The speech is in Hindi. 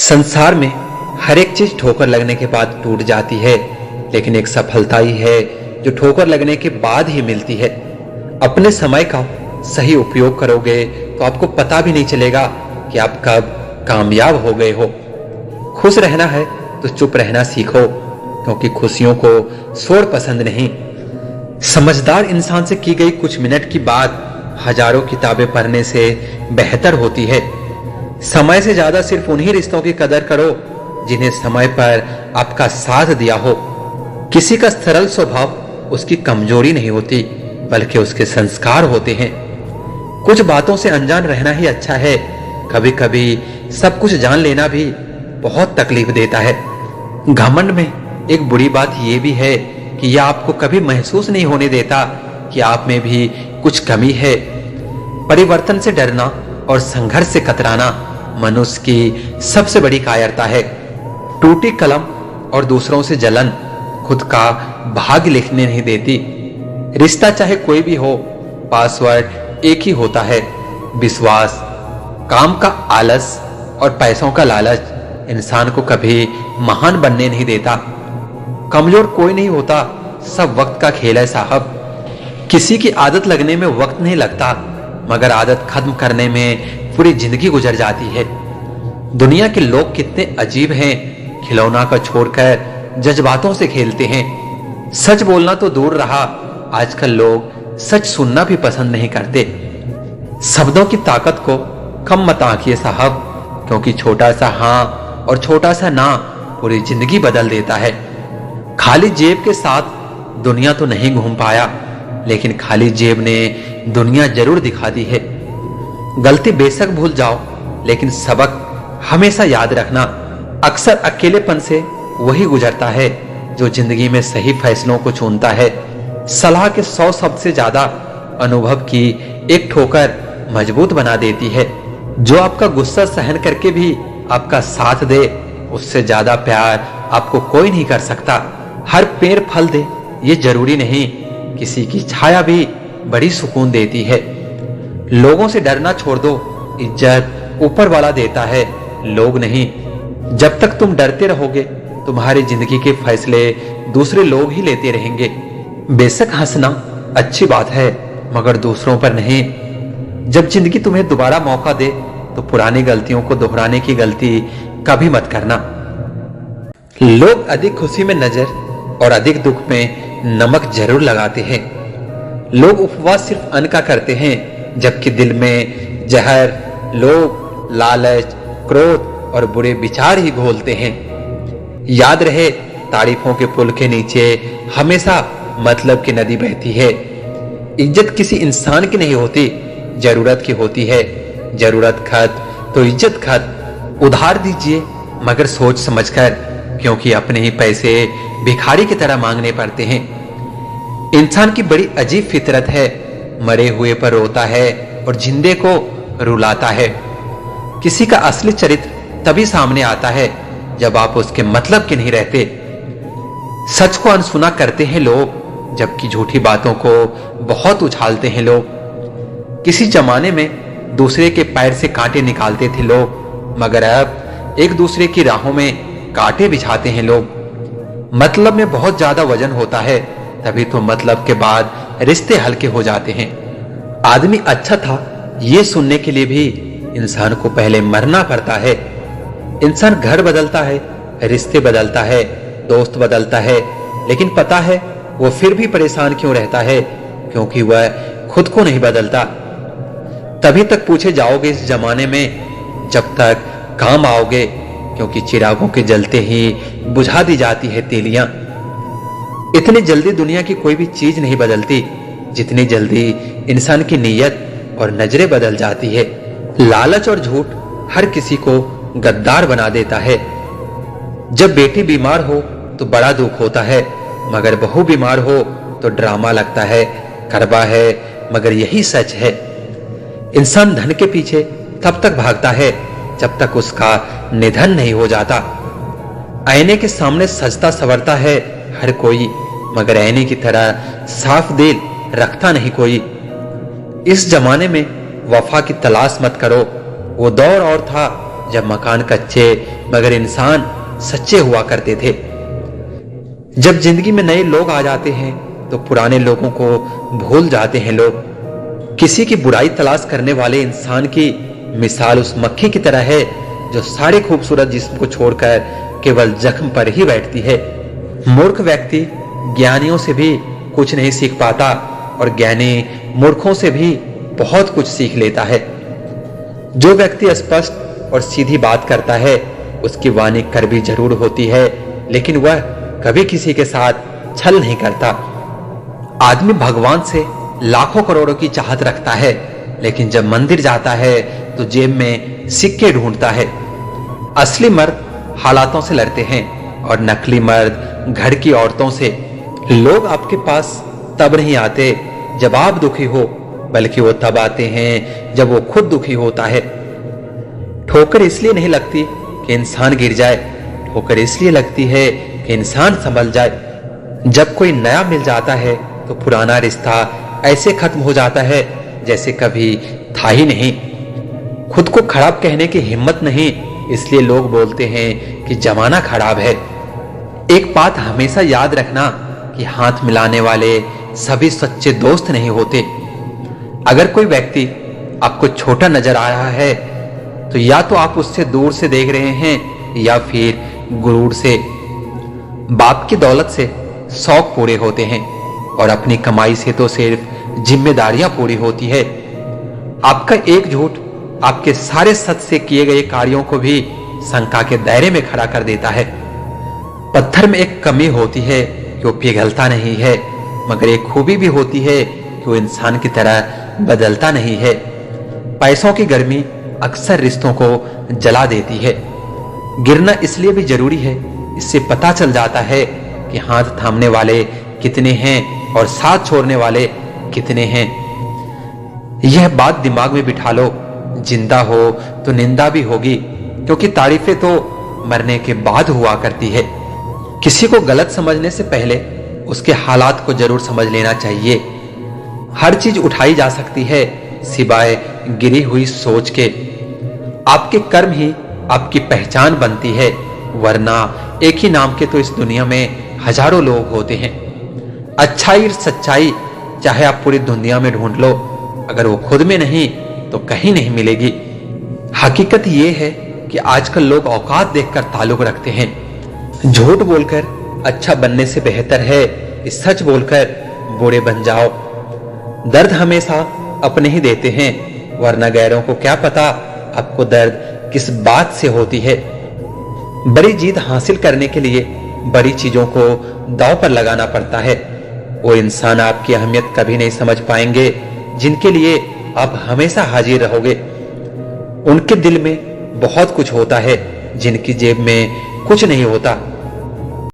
संसार में हर एक चीज ठोकर लगने के बाद टूट जाती है, लेकिन एक सफलता ही है जो ठोकर लगने के बाद ही मिलती है। अपने समय का सही उपयोग करोगे तो आपको पता भी नहीं चलेगा कि आप कब कामयाब हो गए हो। खुश रहना है तो चुप रहना सीखो, क्योंकि खुशियों को शोर पसंद नहीं। समझदार इंसान से की गई कुछ मिनट की बात हजारों किताबें पढ़ने से बेहतर होती है। समय से ज्यादा सिर्फ उन्हीं रिश्तों की कदर करो जिन्हें समय पर आपका साथ दिया हो। किसी का सरल स्वभाव उसकी कमजोरी नहीं होती, बल्कि उसके संस्कार होते हैं। कुछ बातों से अनजान रहना ही अच्छा है। कभी कभी सब कुछ जान लेना भी बहुत तकलीफ देता है। घमंड में एक बुरी बात यह भी है कि यह आपको कभी महसूस नहीं होने देता कि आप में भी कुछ कमी है। परिवर्तन से डरना और संघर्ष से कतराना मनुष्य की सबसे बड़ी कायरता है। टूटी कलम और दूसरों से जलन खुद का भाग्य लिखने नहीं देती। रिश्ता चाहे कोई भी हो, पासवर्ड एक ही होता है, विश्वास। काम का आलस और पैसों का लालच इंसान को कभी महान बनने नहीं देता। कमजोर कोई नहीं होता, सब वक्त का खेल है साहब। किसी की आदत लगने में वक्त नहीं लगता, मगर आदत खत्म करने में पूरी जिंदगी गुजर जाती है। दुनिया के लोग कितने अजीब हैं, खिलौना का छोड़कर जज्बातों से खेलते हैं। सच बोलना तो दूर रहा, आजकल लोग सच सुनना भी पसंद नहीं करते। शब्दों की ताकत को कम मत आंकिए साहब, क्योंकि छोटा सा हां और छोटा सा ना पूरी जिंदगी बदल देता है। खाली जेब के साथ दुनिया तो नहीं घूम पाया, लेकिन खाली जेब ने दुनिया जरूर दिखा दी है। गलती बेशक भूल जाओ, लेकिन सबक हमेशा याद रखना। अक्सर अकेलेपन से वही गुजरता है जो जिंदगी में सही फैसलों को चुनता है। सलाह के 100 शब्द से ज्यादा अनुभव की एक ठोकर मजबूत बना देती है। जो आपका गुस्सा सहन करके भी आपका साथ दे, उससे ज्यादा प्यार आपको कोई नहीं कर सकता। हर पेड़ फल दे ये जरूरी नहीं, किसी की छाया भी बड़ी सुकून देती है। लोगों से डरना छोड़ दो, इज्जत ऊपर वाला देता है, लोग नहीं। जब तक तुम डरते रहोगे, तुम्हारी जिंदगी के फैसले दूसरे लोग ही लेते रहेंगे। बेशक हंसना अच्छी बात है, मगर दूसरों पर नहीं। जब जिंदगी तुम्हें दोबारा मौका दे, तो पुरानी गलतियों को दोहराने की गलती कभी मत करना। लोग अधिक खुशी में नजर और अधिक दुख में नमक जरूर लगाते हैं। लोग उपवास सिर्फ अन्न का करते हैं, जबकि दिल में जहर, लोभ, लालच, क्रोध और बुरे विचार ही घोलते हैं। याद रहे, तारीफों के पुल के नीचे हमेशा मतलब की नदी बहती है। इज्जत किसी इंसान की नहीं होती, जरूरत की होती है। जरूरत खत तो इज्जत खत। उधार दीजिए, मगर सोच समझकर, क्योंकि अपने ही पैसे भिखारी की तरह मांगने पड़ते हैं। इंसान की बड़ी अजीब फितरत है, मरे हुए पर रोता है और जिंदे को रुलाता है। किसी का असली चरित्र तभी सामने आता है जब आप उसके मतलब के नहीं रहते। सच को अनसुना करते हैं लोग, जबकि झूठी बातों को बहुत उछालते हैं लोग। किसी जमाने में दूसरे के पैर से कांटे निकालते थे लोग, मगर अब एक दूसरे की राहों में कांटे बिछाते हैं लोग। मतलब में बहुत ज्यादा वजन होता है, तभी तो मतलब के बाद रिश्ते हल्के हो जाते हैं। आदमी अच्छा था ये सुनने के लिए भी इंसान को पहले मरना पड़ता है। इंसान घर बदलता है, रिश्ते बदलता है, दोस्त बदलता है, लेकिन पता है वो फिर भी परेशान क्यों रहता है? क्योंकि वह खुद को नहीं बदलता। तभी तक पूछे जाओगे इस जमाने में जब तक काम आओगे, क्योंकि चिरागों के जलते ही बुझा दी जाती है तीलियां। इतनी जल्दी दुनिया की कोई भी चीज नहीं बदलती, जितनी जल्दी इंसान की नीयत और नजरें बदल जाती है। लालच और झूठ हर किसी को गद्दार बना देता है। जब बेटी बीमार हो तो बड़ा दुख होता है, मगर बहू बीमार हो तो ड्रामा लगता है। करवा है, मगर यही सच है। इंसान धन के पीछे तब तक भागता है जब तक उसका निधन नहीं हो जाता। आईने के सामने सजता संवरता है हर कोई, मगर आईने की तरह साफ दिल रखता नहीं कोई। इस जमाने में वफा की तलाश मत करो, वो दौर और था जब मकान कच्चे मगर इंसान सच्चे हुआ करते थे। जब जिंदगी में नए लोग आ जाते हैं तो पुराने लोगों को भूल जाते हैं लोग। किसी की बुराई तलाश करने वाले इंसान की मिसाल उस मक्खी की तरह है जो सारे खूबसूरत जिस्म को छोड़कर केवल जख्म पर ही बैठती है। मूर्ख व्यक्ति ज्ञानियों से भी कुछ नहीं सीख पाता और ज्ञानी मूर्खों से भी बहुत कुछ सीख लेता है। जो व्यक्ति स्पष्ट और सीधी बात करता है उसकी वाणी कड़वी जरूर होती है, लेकिन वह कभी किसी के साथ छल नहीं करता। आदमी भगवान से लाखों करोड़ों की चाहत रखता है, लेकिन जब मंदिर जाता है तो जेब में सिक्के ढूंढता है। असली मर्द हालातों से लड़ते हैं और नकली मर्द घर की औरतों से। लोग आपके पास तब नहीं आते जब आप दुखी हो, बल्कि वो तब आते हैं जब वो खुद दुखी होता है। ठोकर इसलिए नहीं लगती कि इंसान गिर जाए, ठोकर इसलिए लगती है कि इंसान संभल जाए। जब कोई नया मिल जाता है तो पुराना रिश्ता ऐसे खत्म हो जाता है जैसे कभी था ही नहीं। खुद को खराब कहने की हिम्मत नहीं, इसलिए लोग बोलते हैं कि जमाना खराब है। एक बात हमेशा याद रखना कि हाथ मिलाने वाले सभी सच्चे दोस्त नहीं होते। अगर कोई व्यक्ति आपको छोटा नजर आ रहा है तो या तो आप उससे दूर से देख रहे हैं या फिर गुरूर से। बाप की दौलत से शौक पूरे होते हैं और अपनी कमाई से तो सिर्फ जिम्मेदारियां पूरी होती है। आपका एक झूठ आपके सारे सच से किए गए कार्यों को भी शंका के दायरे में खड़ा कर देता है। पत्थर में एक कमी होती है कि वो पिघलता नहीं है, मगर एक खूबी भी होती है कि वो इंसान की तरह बदलता नहीं है। पैसों की गर्मी अक्सर रिश्तों को जला देती है। गिरना इसलिए भी जरूरी है, इससे पता चल जाता है कि हाथ थामने वाले कितने हैं और साथ छोड़ने वाले कितने हैं। यह बात दिमाग में बिठा लो, जिंदा हो तो निंदा भी होगी, क्योंकि तारीफें तो मरने के बाद हुआ करती है। किसी को गलत समझने से पहले उसके हालात को जरूर समझ लेना चाहिए। हर चीज उठाई जा सकती है सिवाय गिरी हुई सोच के। आपके कर्म ही आपकी पहचान बनती है, वरना एक ही नाम के तो इस दुनिया में हजारों लोग होते हैं। अच्छाई और सच्चाई चाहे आप पूरी दुनिया में ढूंढ लो, अगर वो खुद में नहीं तो कहीं नहीं मिलेगी। हकीकत ये है कि आजकल लोग औकात देखकर ताल्लुक रखते हैं। झूठ बोलकर अच्छा बनने से बेहतर है कि सच बोलकर बुरे बन जाओ। दर्द हमेशा अपने ही देते हैं, वरना गैरों को क्या पता आपको दर्द किस बात से होती है। बड़ी जीत हासिल करने के लिए बड़ी चीजों को दांव पर लगाना पड़ता है। वो इंसान आपकी अहमियत कभी नहीं समझ पाएंगे जिनके लिए आप हमेशा हाजिर रहोगे। उनके दिल में बहुत कुछ होता है जिनकी जेब में कुछ नहीं होता।